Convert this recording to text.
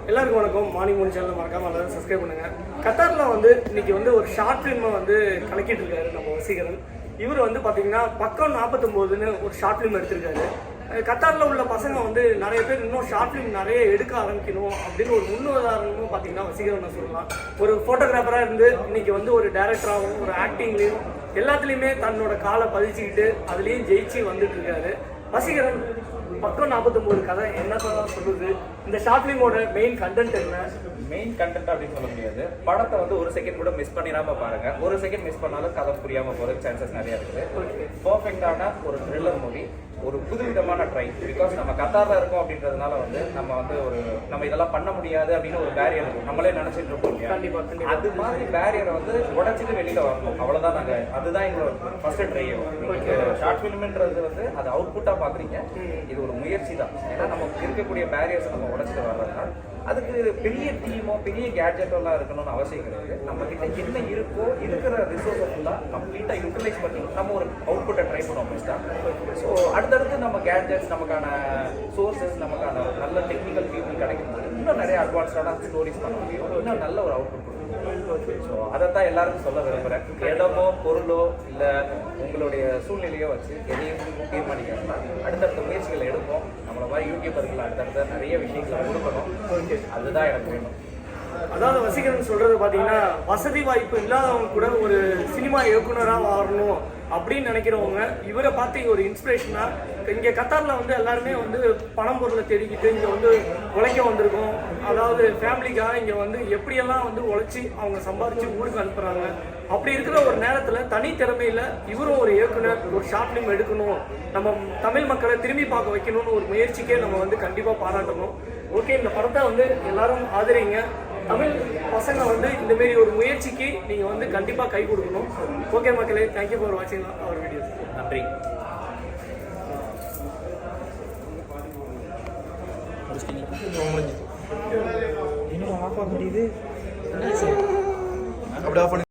எல்லாருக்கும் வணக்கம். மார்னிங் மூணு சேனல் மறக்காம எல்லாரும் சப்ஸ்கிரைப் பண்ணுங்க. கத்தாரில் வந்து இன்னைக்கு வந்து ஒரு ஷார்ட் ஃபிலிமை வந்து கலக்கிட்டு இருக்காரு நம்ம வசீகரன். இவர் வந்து பார்த்தீங்கன்னா பக்கம் 49ன்னு ஒரு ஷார்ட் ஃபிலிம் எடுத்திருக்காரு. கத்தாரில் உள்ள பசங்க வந்து நிறைய பேர் இன்னும் ஷார்ட் ஃபிலிம் நிறைய எடுக்க ஆரம்பிக்கணும் அப்படின்னு ஒரு முன்னுதாரணமும் பார்த்தீங்கன்னா வசீகரன் சொல்லலாம். ஒரு ஃபோட்டோகிராஃபராக இருந்து இன்னைக்கு வந்து ஒரு டைரக்டராகவும் ஒரு ஆக்டிங்லேயும் எல்லாத்துலேயுமே தன்னோட காலை பதிச்சுக்கிட்டு அதுலேயும் ஜெயிச்சு வந்துட்டு இருக்காரு வசீகரன். பக்கம் 49 கதை என்னதான் சொல்லுது? இந்த ஷார்ட் ஃபிலிமோட மெயின் கண்டென்ட் என்ன? மெயின் கண்டென்ட் அப்படின்னு சொல்ல முடியாது. படத்தை வந்து ஒரு செகண்ட் கூட மிஸ் பண்ணிடாம பாருங்க. ஒரு செகண்ட் மிஸ் பண்ணாலும் கதை புரியாம போறதுக்கு சான்சஸ் நிறைய இருக்குது. பர்ஃபெக்டான ஒரு த்ரில்லர் மூவி, ஒரு புதுவிதமான ட்ரை. பிகாஸ் நம்ம கத்தாரில் இருக்கோம் அப்படின்றதுனால வந்து நம்ம இதெல்லாம் பண்ண முடியாது அப்படின்னு ஒரு பேரியர் இருக்கும், நம்மளே நினைச்சிட்டு இருக்கோம் இல்லையா? அது மாதிரி பேரியரை வந்து உடைச்சிட்டு வெளியில வரணும், அவ்வளவுதான். அதுதான் எங்களோட ஃபர்ஸ்ட் ட்ரை. ஷார்ட் ஃபிலிம்ன்றது வந்து அது அவுட்புட்டா பாக்குறீங்க, இது ஒரு முயற்சி தான். ஏன்னா நமக்கு இருக்கக்கூடிய பேரியர்ஸ் நம்ம உடைச்சிட்டு வர்றதுனா அதுக்கு பெரிய டீமோ பெரிய கேட்ஜெட்டோ எல்லாம் இருக்கணும்னு அவசியம் கிடையாது. நம்ம கிட்ட என்ன இருக்கோ இருக்கிற ரிசோர்ஸை ஃபுல்லாக கம்ப்ளீட்டா யூட்டிலைஸ் பண்ணி நம்ம ஒரு அவுட்புட்டை ட்ரை பண்ணுவோம் பெஸ்ட்டா. ஸோ அடுத்தடுத்து நம்ம கேட்ஜெட்ஸ், நமக்கான சோர்சஸ், நமக்கான நல்ல டெக்னிக்கல் பீப்புள் கிடைக்கும்போது இன்னும் நிறைய அட்வான்ஸ்டான ஸ்டோரிஸ் பண்ண முடியும், இன்னும் நல்ல ஒரு அவுட்புட் கொடுக்கும். ஸோ அதைத்தான் எல்லாருக்கும் சொல்ல விரும்புகிறேன். இடமோ பொருளோ இல்லை உங்களுடைய சூழ்நிலையோ வச்சு எதையும் தீர்மானிக்காம அடுத்தடுத்த முயற்சிகளை எடுப்போம். நம்மள மாதிரி யூடியூபர்கள் அடுத்தடுத்த நிறைய விஷயங்களை கொடுக்கணும். அதுதான் எனக்கு வேணும். அதாவது வசீகரன் சொல்றது பாத்தீங்கன்னா, வசதி வாய்ப்பு இல்லாதவங்க கூட ஒரு சினிமா இயக்குனராக வரணும் அப்படின்னு நினைக்கிறவங்க இவரை பார்த்து ஒரு இன்ஸ்பிரேஷனா, இங்க கத்தார்ல வந்து எல்லாருமே வந்து பணம் பொருளை தேடிக்கிட்டு இங்க வந்து உழைக்க வந்திருக்கோம். அதாவது ஃபேமிலிக்காக இங்க வந்து எப்படியெல்லாம் வந்து உழைச்சி அவங்க சம்பாதிச்சு ஊருக்கு அனுப்புறாங்க. அப்படி இருக்கிற ஒரு நேரத்துல தனி திறமையில இவரும் ஒரு இயக்குனர் ஒரு ஷார்ட் ஃபிலிம் எடுக்கணும், நம்ம தமிழ் மக்களை திரும்பி பார்க்க வைக்கணும்னு ஒரு முயற்சிக்கே நம்ம வந்து கண்டிப்பா பாராட்டணும். ஓகே, இந்த படத்தை வந்து எல்லாரும் ஆதரிங்க. தமிழ் பசங்க வந்து இந்த மாரி ஒரு முயற்சிக்கு நீங்க வந்து கண்டிப்பா கை கொடுக்கணும். ஓகே மக்களே, தேங்க்யூ ஃபார் வாட்சிங் அவர் வீடியோஸ். நன்றி. இன்னும் ஆஃப் ஆக முடியுது. அப்படியே ஆஃப் பண்ணி